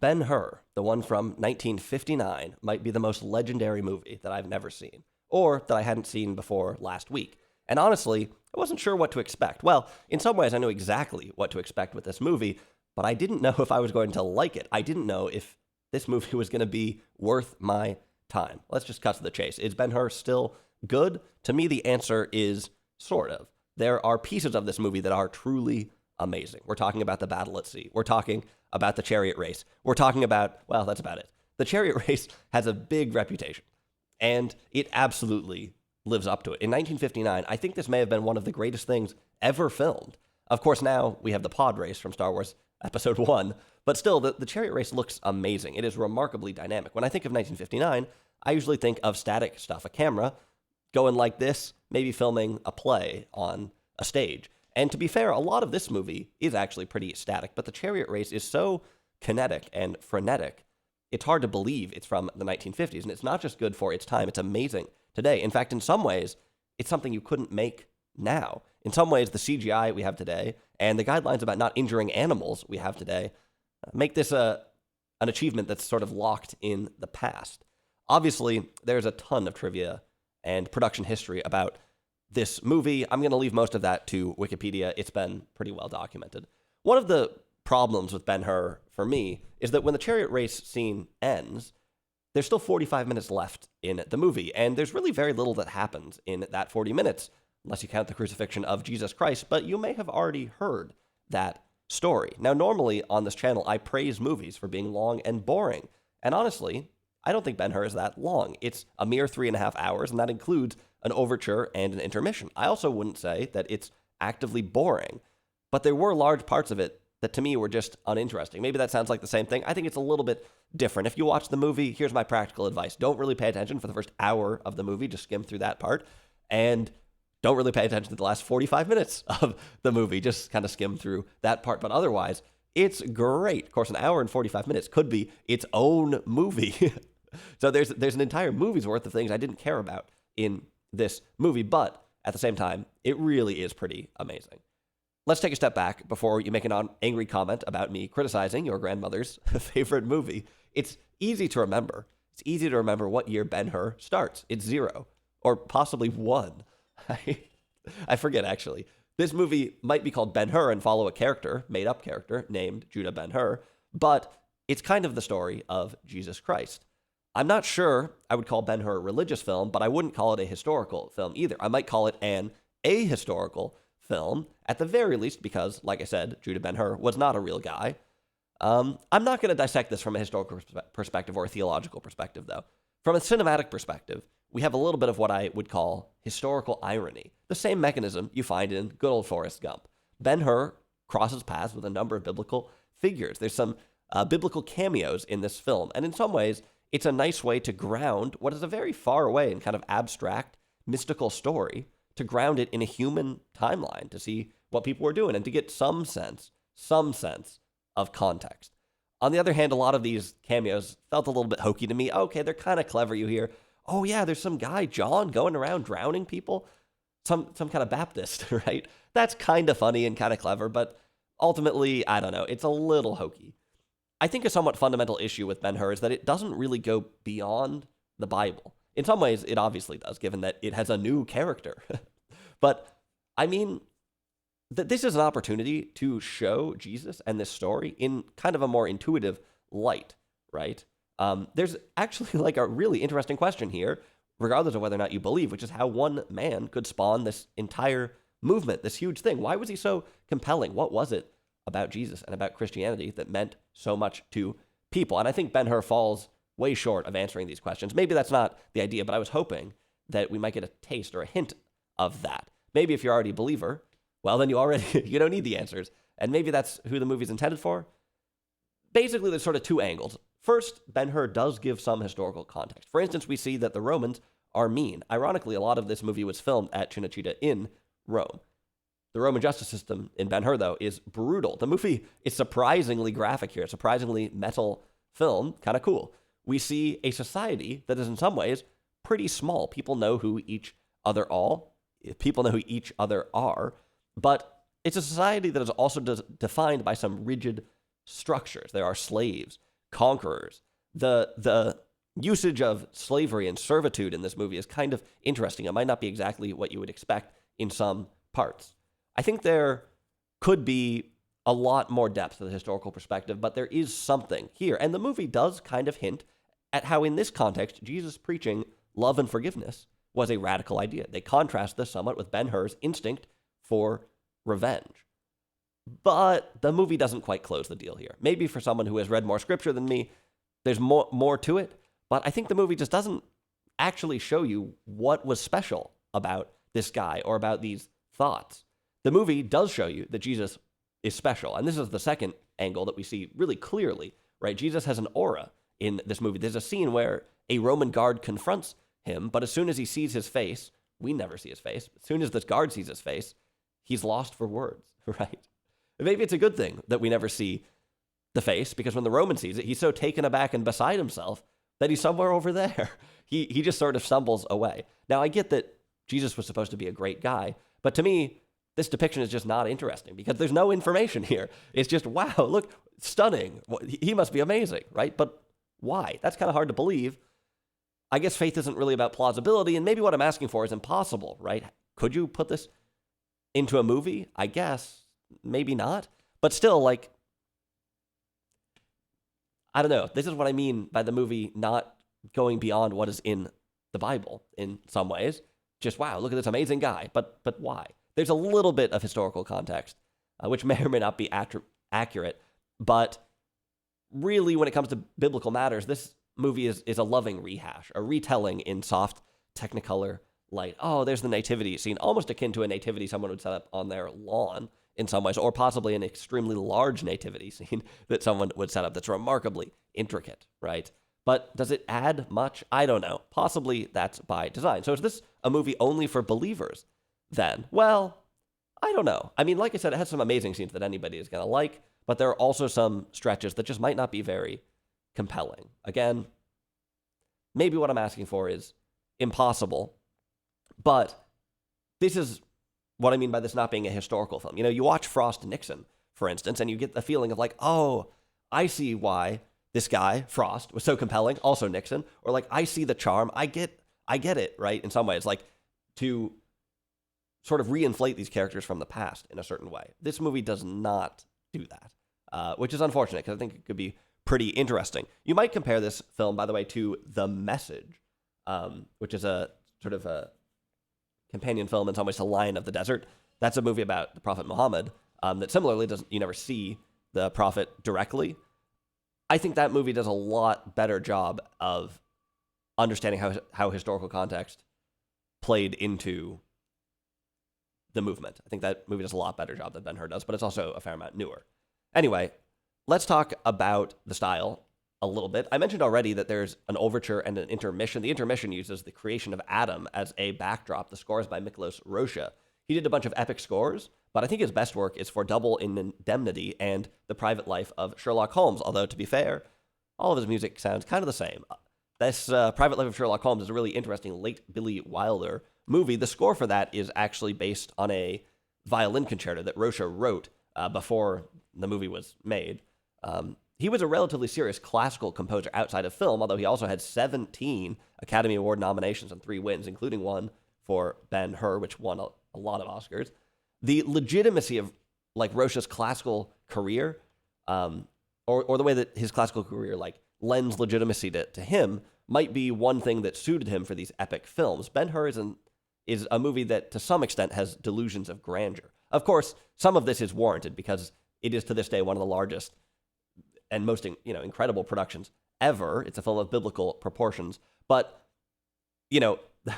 Ben-Hur, the one from 1959, might be the most legendary movie that I've never seen, or that I hadn't seen before last week. And honestly, I wasn't sure what to expect. Well, in some ways, I knew exactly what to expect with this movie, but I didn't know if I was going to like it. I didn't know if this movie was going to be worth my time. Let's just cut to the chase. Is Ben-Hur still good? To me, the answer is sort of. There are pieces of this movie that are truly amazing. We're talking about the battle at sea. We're talking about the chariot race. We're talking about, well, that's about it. The chariot race has a big reputation, and it absolutely lives up to it. In 1959, I think this may have been one of the greatest things ever filmed. Of course, now we have the pod race from Star Wars Episode 1, but still, the chariot race looks amazing. It is remarkably dynamic. When I think of 1959, I usually think of static stuff, a camera going like this, maybe filming a play on a stage. And to be fair, a lot of this movie is actually pretty static, but the chariot race is so kinetic and frenetic, it's hard to believe it's from the 1950s. And it's not just good for its time, it's amazing today. In fact, in some ways, it's something you couldn't make now. In some ways, the CGI we have today and the guidelines about not injuring animals we have today make this an achievement that's sort of locked in the past. Obviously, there's a ton of trivia and production history about this movie. I'm going to leave most of that to Wikipedia. It's been pretty well documented. One of the problems with Ben-Hur, for me, is that when the chariot race scene ends, there's still 45 minutes left in the movie, and there's really very little that happens in that 40 minutes, unless you count the crucifixion of Jesus Christ, but you may have already heard that story. Now, normally on this channel, I praise movies for being long and boring, and honestly, I don't think Ben-Hur is that long. It's a mere 3.5 hours, and that includes an overture and an intermission. I also wouldn't say that it's actively boring, but there were large parts of it that to me were just uninteresting. Maybe that sounds like the same thing. I think it's a little bit different. If you watch the movie, here's my practical advice. Don't really pay attention for the first hour of the movie. Just skim through that part. And don't really pay attention to the last 45 minutes of the movie. Just kind of skim through that part. But otherwise, it's great. Of course, an hour and 45 minutes could be its own movie. So there's an entire movie's worth of things I didn't care about in this movie, but at the same time, it really is pretty amazing. Let's take a step back before you make an angry comment about me criticizing your grandmother's favorite movie. It's easy to remember. It's easy to remember what year Ben-Hur starts. It's 0, or possibly 1. I forget, actually. This movie might be called Ben-Hur and follow a character, made-up character, named Judah Ben-Hur, but it's kind of the story of Jesus Christ. I'm not sure I would call Ben-Hur a religious film, but I wouldn't call it a historical film either. I might call it an ahistorical film, at the very least, because, like I said, Judah Ben-Hur was not a real guy. I'm not going to dissect this from a historical perspective or a theological perspective, though. From a cinematic perspective, we have a little bit of what I would call historical irony, the same mechanism you find in good old Forrest Gump. Ben-Hur crosses paths with a number of biblical figures. There's some biblical cameos in this film, and in some ways, it's a nice way to ground what is a very far away and kind of abstract, mystical story, to ground it in a human timeline, to see what people were doing and to get some sense of context. On the other hand, a lot of these cameos felt a little bit hokey to me. Okay, they're kind of clever. You hear, oh yeah, there's some guy, John, going around drowning people. Some kind of Baptist, right? That's kind of funny and kind of clever, but ultimately, I don't know, it's a little hokey. I think a somewhat fundamental issue with Ben-Hur is that it doesn't really go beyond the Bible. In some ways, it obviously does, given that it has a new character. But, I mean, this is an opportunity to show Jesus and this story in kind of a more intuitive light, right? There's actually like a really interesting question here, regardless of whether or not you believe, which is how one man could spawn this entire movement, this huge thing. Why was he so compelling? What was it about Jesus and about Christianity that meant so much to people? And I think Ben-Hur falls way short of answering these questions. Maybe that's not the idea, but I was hoping that we might get a taste or a hint of that. Maybe if you're already a believer, well, then you don't need the answers. And maybe that's who the movie's intended for. Basically, there's sort of two angles. First, Ben-Hur does give some historical context. For instance, we see that the Romans are mean. Ironically, a lot of this movie was filmed at Cinecittà in Rome. The Roman justice system in Ben-Hur, though, is brutal. The movie is surprisingly graphic here, surprisingly metal film, kind of cool. We see a society that is in some ways pretty small. People know who each other are, but it's a society that is also defined by some rigid structures. There are slaves, conquerors. The usage of slavery and servitude in this movie is kind of interesting. It might not be exactly what you would expect in some parts. I think there could be a lot more depth to the historical perspective, but there is something here. And the movie does kind of hint at how, in this context, Jesus preaching love and forgiveness was a radical idea. They contrast this somewhat with Ben-Hur's instinct for revenge. But the movie doesn't quite close the deal here. Maybe for someone who has read more scripture than me, there's more to it. But I think the movie just doesn't actually show you what was special about this guy or about these thoughts. The movie does show you that Jesus is special. And this is the second angle that we see really clearly, right? Jesus has an aura in this movie. There's a scene where a Roman guard confronts him, but as soon as he sees his face, we never see his face. As soon as this guard sees his face, he's lost for words, right? Maybe it's a good thing that we never see the face, because when the Roman sees it, he's so taken aback and beside himself that he's somewhere over there. He just sort of stumbles away. Now, I get that Jesus was supposed to be a great guy, but to me, this depiction is just not interesting because there's no information here. It's just, wow, look, stunning. He must be amazing, right? But why? That's kind of hard to believe. I guess faith isn't really about plausibility, and maybe what I'm asking for is impossible, right? Could you put this into a movie? I guess. Maybe not. But still, like, I don't know. This is what I mean by the movie not going beyond what is in the Bible in some ways. Just, wow, look at this amazing guy. But why? There's a little bit of historical context, which may or may not be accurate. But really, when it comes to biblical matters, this movie is a loving rehash, a retelling in soft Technicolor light. Oh, there's the nativity scene, almost akin to a nativity someone would set up on their lawn in some ways, or possibly an extremely large nativity scene that someone would set up that's remarkably intricate, right? But does it add much? I don't know. Possibly that's by design. So is this a movie only for believers then? Well, I don't know. I mean, like I said, it has some amazing scenes that anybody is going to like, but there are also some stretches that just might not be very compelling. Again, maybe what I'm asking for is impossible, but this is what I mean by this not being a historical film. You know, you watch Frost and Nixon, for instance, and you get the feeling of like, oh, I see why this guy, Frost, was so compelling, also Nixon, or like, I see the charm, I get it, right? In some ways, like, to sort of reinflate these characters from the past in a certain way. This movie does not do that, which is unfortunate, because I think it could be pretty interesting. You might compare this film, by the way, to The Message, which is a sort of a companion film in some ways to Lion of the Desert. That's a movie about the Prophet Muhammad that similarly you never see the Prophet directly. I think that movie does a lot better job of understanding how historical context played into the movement. I think that movie does a lot better job than Ben-Hur does, but it's also a fair amount newer. Anyway, let's talk about the style a little bit. I mentioned already that there's an overture and an intermission. The intermission uses the creation of Adam as a backdrop. The score is by Miklos Rocha. He did a bunch of epic scores, but I think his best work is for Double Indemnity and The Private Life of Sherlock Holmes, although to be fair, all of his music sounds kind of the same. This Private Life of Sherlock Holmes is a really interesting late Billy Wilder movie. The score for that is actually based on a violin concerto that Rocha wrote before the movie was made. He was a relatively serious classical composer outside of film, although he also had 17 Academy Award nominations and 3 wins, including one for Ben-Hur, which won a lot of Oscars. The legitimacy of like Rocha's classical career, or the way that his classical career like lends legitimacy to him, might be one thing that suited him for these epic films. Ben-Hur is a movie that to some extent has delusions of grandeur. Of course, some of this is warranted because it is to this day one of the largest and most incredible productions ever. It's a film of biblical proportions. But,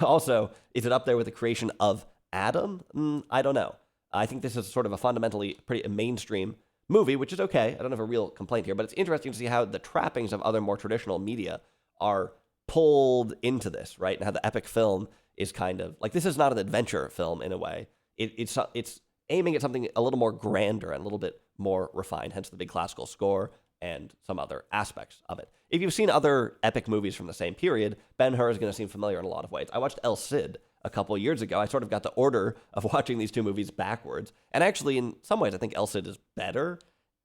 also, is it up there with the creation of Adam? I don't know. I think this is sort of a fundamentally pretty mainstream movie, which is okay. I don't have a real complaint here, but it's interesting to see how the trappings of other more traditional media are pulled into this, right? And how the epic film is kind of, like, this is not an adventure film in a way. It's aiming at something a little more grander and a little bit more refined, hence the big classical score and some other aspects of it. If you've seen other epic movies from the same period, Ben-Hur is going to seem familiar in a lot of ways. I watched El Cid a couple of years ago. I sort of got the order of watching these two movies backwards. And actually, in some ways, I think El Cid is better.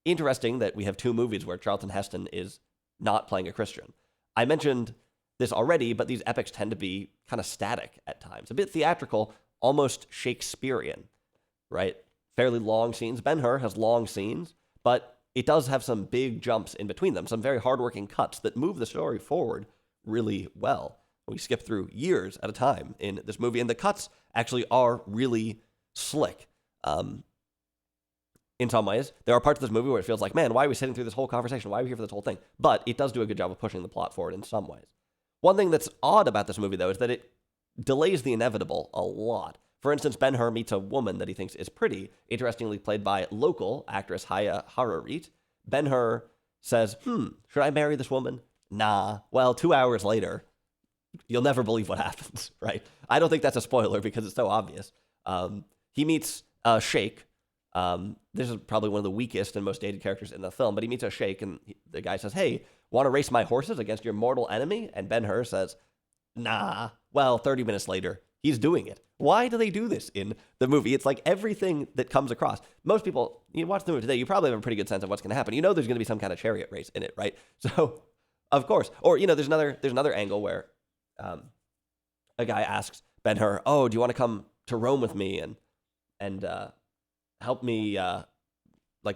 Interesting that we have two movies where Charlton Heston is not playing a Christian. I mentioned this already, but these epics tend to be kind of static at times, a bit theatrical, almost Shakespearean, right? Fairly long scenes. Ben-Hur has long scenes, but it does have some big jumps in between them, some very hardworking cuts that move the story forward really well. We skip through years at a time in this movie, and the cuts actually are really slick. In some ways, there are parts of this movie where it feels like, man, why are we sitting through this whole conversation? Why are we here for this whole thing? But it does do a good job of pushing the plot forward in some ways. One thing that's odd about this movie, though, is that it delays the inevitable a lot. For instance, Ben-Hur meets a woman that he thinks is pretty, interestingly played by local actress Haya Hararit. Ben-Hur says, should I marry this woman? Nah. Well, 2 hours later, you'll never believe what happens, right? I don't think that's a spoiler because it's so obvious. He meets a sheikh. This is probably one of the weakest and most dated characters in the film, but he meets a sheikh, and the guy says, hey, want to race my horses against your mortal enemy? And Ben-Hur says, nah. Well, 30 minutes later, he's doing it. Why do they do this in the movie? It's like everything that comes across. Most people, you watch the movie today, you probably have a pretty good sense of what's going to happen. You know there's going to be some kind of chariot race in it, right? So, of course. Or, there's another angle where a guy asks Ben-Hur, oh, do you want to come to Rome with me and help me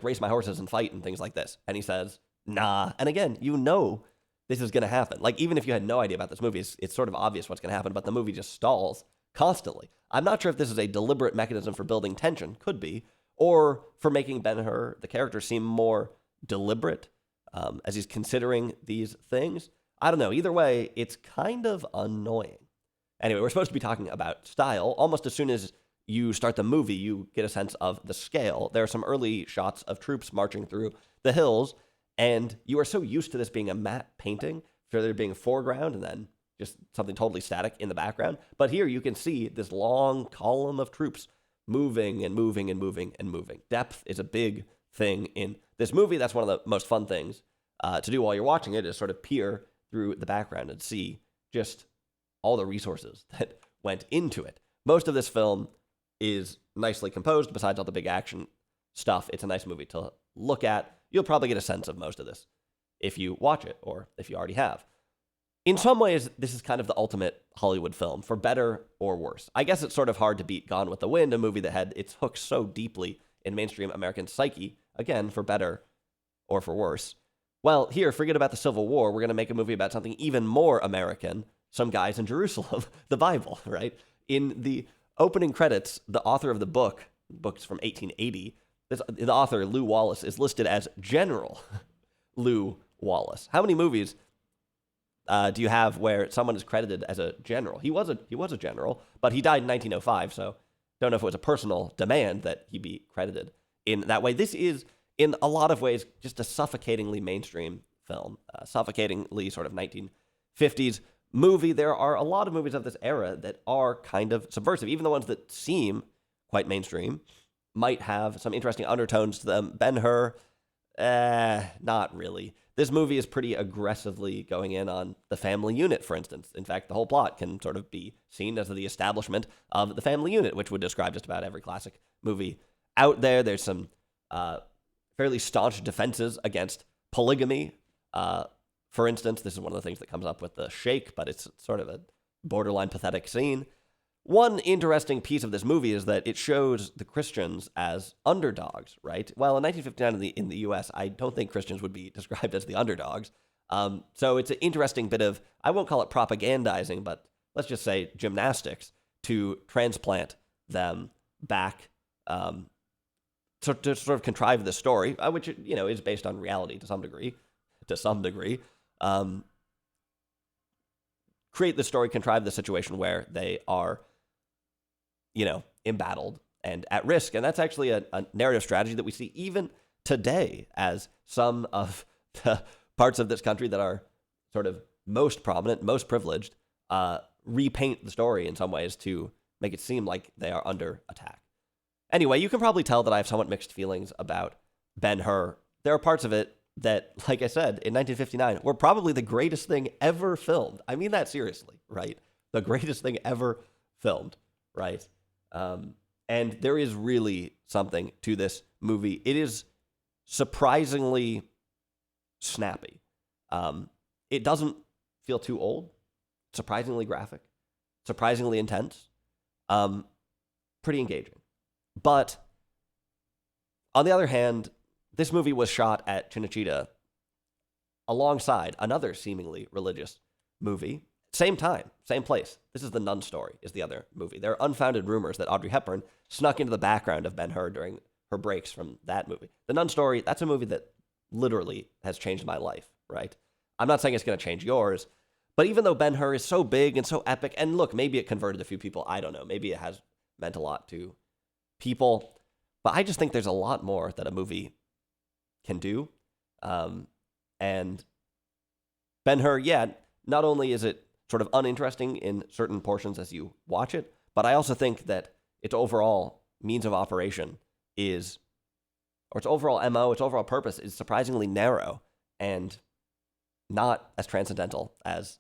race my horses and fight and things like this? And he says, nah. And again, this is going to happen. Like, even if you had no idea about this movie, it's sort of obvious what's going to happen, but the movie just stalls constantly. I'm not sure if this is a deliberate mechanism for building tension, could be, or for making Ben-Hur, the character, seem more deliberate as he's considering these things. I don't know. Either way, it's kind of annoying. Anyway, we're supposed to be talking about style. Almost as soon as you start the movie, you get a sense of the scale. There are some early shots of troops marching through the hills, and you are so used to this being a matte painting, for there being foreground and then just something totally static in the background. But here you can see this long column of troops moving and moving and moving and moving. Depth is a big thing in this movie. That's one of the most fun things to do while you're watching it, is sort of peer through the background and see just all the resources that went into it. Most of this film is nicely composed. Besides all the big action stuff, it's a nice movie to look at. You'll probably get a sense of most of this if you watch it, or if you already have. In some ways, this is kind of the ultimate Hollywood film, for better or worse. I guess it's sort of hard to beat Gone with the Wind, a movie that had its hooks so deeply in mainstream American psyche, again, for better or for worse. Well, here, forget about the Civil War. We're going to make a movie about something even more American, some guys in Jerusalem, the Bible, right? In the opening credits, the author of the book's from 1880, the author, Lew Wallace, is listed as General Lew Wallace. How many movies do you have where someone is credited as a general? He was a general, but he died in 1905, so don't know if it was a personal demand that he be credited in that way. This is, in a lot of ways, just a suffocatingly mainstream film, suffocatingly sort of 1950s movie. There are a lot of movies of this era that are kind of subversive. Even the ones that seem quite mainstream might have some interesting undertones to them. Ben-Hur, not really. This movie is pretty aggressively going in on the family unit, for instance. In fact, the whole plot can sort of be seen as the establishment of the family unit, which would describe just about every classic movie out there. There's some fairly staunch defenses against polygamy. For instance, this is one of the things that comes up with the Sheikh, but it's sort of a borderline pathetic scene. One interesting piece of this movie is that it shows the Christians as underdogs, right? Well, in 1959 in the U.S., I don't think Christians would be described as the underdogs. So it's an interesting bit of, I won't call it propagandizing, but let's just say gymnastics to transplant them back to sort of contrive this story, which, is based on reality to some degree. Create the story, contrive the situation where they are embattled and at risk. And that's actually a narrative strategy that we see even today, as some of the parts of this country that are sort of most prominent, most privileged, repaint the story in some ways to make it seem like they are under attack. Anyway, you can probably tell that I have somewhat mixed feelings about Ben-Hur. There are parts of it that, like I said, in 1959, were probably the greatest thing ever filmed. I mean that seriously, right? The greatest thing ever filmed, right? And there is really something to this movie. It is surprisingly snappy. It doesn't feel too old. Surprisingly graphic, surprisingly intense, pretty engaging. But on the other hand, this movie was shot at Cinecittà alongside another seemingly religious movie. Same time, same place. This is The Nun Story, is the other movie. There are unfounded rumors that Audrey Hepburn snuck into the background of Ben-Hur during her breaks from that movie. The Nun Story, that's a movie that literally has changed my life, right? I'm not saying it's going to change yours, but even though Ben-Hur is so big and so epic, and look, maybe it converted a few people, I don't know. Maybe it has meant a lot to people, but I just think there's a lot more that a movie can do. And Ben-Hur, yeah, not only is it sort of uninteresting in certain portions as you watch it, but I also think that its overall means of operation is, or its overall MO, its overall purpose is surprisingly narrow and not as transcendental as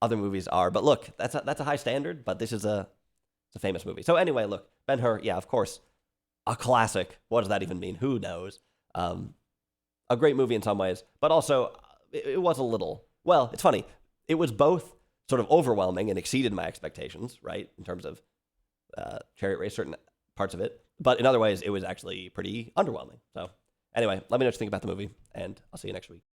other movies are. But look, that's a high standard, but this is it's a famous movie. So anyway, look, Ben-Hur, yeah, of course, a classic. What does that even mean? Who knows? A great movie in some ways, but also it was a little, well, it's funny. It was both sort of overwhelming and exceeded my expectations, right, in terms of Chariot Race, certain parts of it. But in other ways, it was actually pretty underwhelming. So anyway, let me know what you think about the movie, and I'll see you next week.